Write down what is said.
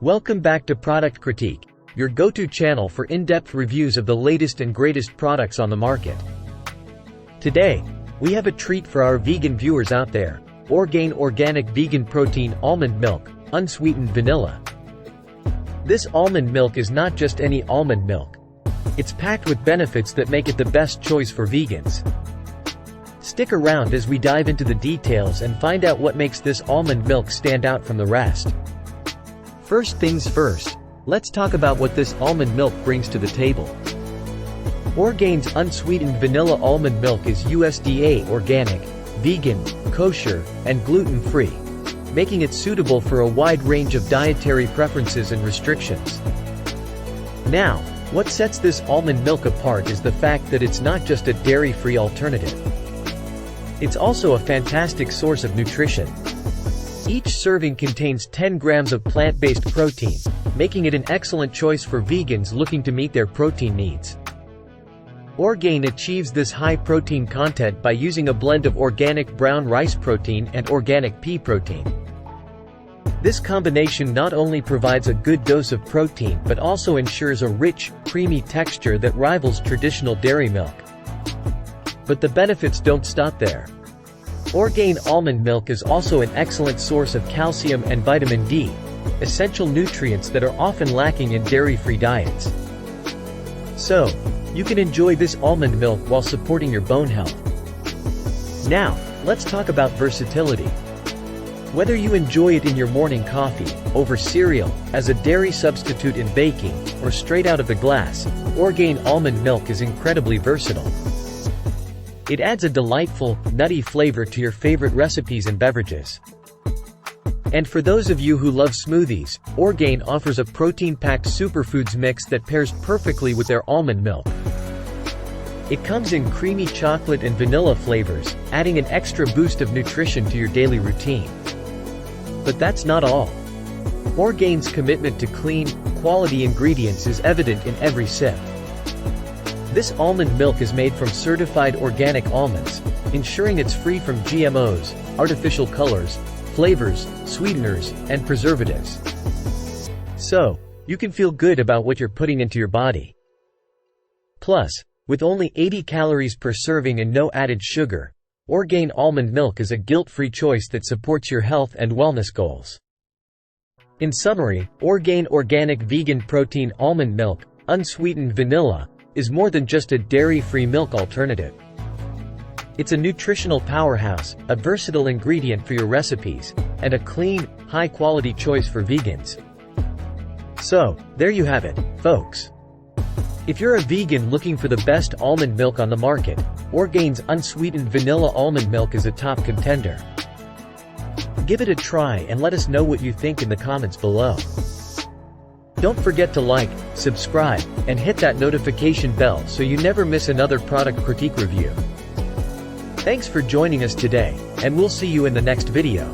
Welcome back to Product Critique, your go-to channel for in-depth reviews of the latest and greatest products on the market. Today, we have a treat for our vegan viewers out there: Orgain Organic Vegan Protein Almond Milk, Unsweetened Vanilla. This almond milk is not just any almond milk. It's packed with benefits that make it the best choice for vegans. Stick around as we dive into the details and find out what makes this almond milk stand out from the rest. First things first, let's talk about what this almond milk brings to the table. Orgain's unsweetened vanilla almond milk is USDA organic, vegan, kosher, and gluten-free, making it suitable for a wide range of dietary preferences and restrictions. Now, what sets this almond milk apart is the fact that it's not just a dairy-free alternative. It's also a fantastic source of nutrition. Each serving contains 10 grams of plant-based protein, making it an excellent choice for vegans looking to meet their protein needs. Orgain achieves this high protein content by using a blend of organic brown rice protein and organic pea protein. This combination not only provides a good dose of protein but also ensures a rich, creamy texture that rivals traditional dairy milk. But the benefits don't stop there. Orgain almond milk is also an excellent source of calcium and vitamin D, essential nutrients that are often lacking in dairy-free diets. So, you can enjoy this almond milk while supporting your bone health. Now, let's talk about versatility. Whether you enjoy it in your morning coffee, over cereal, as a dairy substitute in baking, or straight out of the glass, Orgain almond milk is incredibly versatile. It adds a delightful, nutty flavor to your favorite recipes and beverages. And for those of you who love smoothies, Orgain offers a protein-packed superfoods mix that pairs perfectly with their almond milk. It comes in creamy chocolate and vanilla flavors, adding an extra boost of nutrition to your daily routine. But that's not all. Orgain's commitment to clean, quality ingredients is evident in every sip. This almond milk is made from certified organic almonds, ensuring it's free from GMOs, artificial colors, flavors, sweeteners, and preservatives. So, you can feel good about what you're putting into your body. Plus, with only 80 calories per serving and no added sugar, Orgain almond milk is a guilt-free choice that supports your health and wellness goals. In summary, Orgain Organic Vegan Protein Almond Milk, Unsweetened Vanilla, is more than just a dairy-free milk alternative. It's a nutritional powerhouse, a versatile ingredient for your recipes, and a clean, high-quality choice for vegans. So, there you have it, folks. If you're a vegan looking for the best almond milk on the market, Orgain's unsweetened vanilla almond milk is a top contender. Give it a try and let us know what you think in the comments below. Don't forget to like, subscribe, and hit that notification bell so you never miss another product critique review. Thanks for joining us today, and we'll see you in the next video.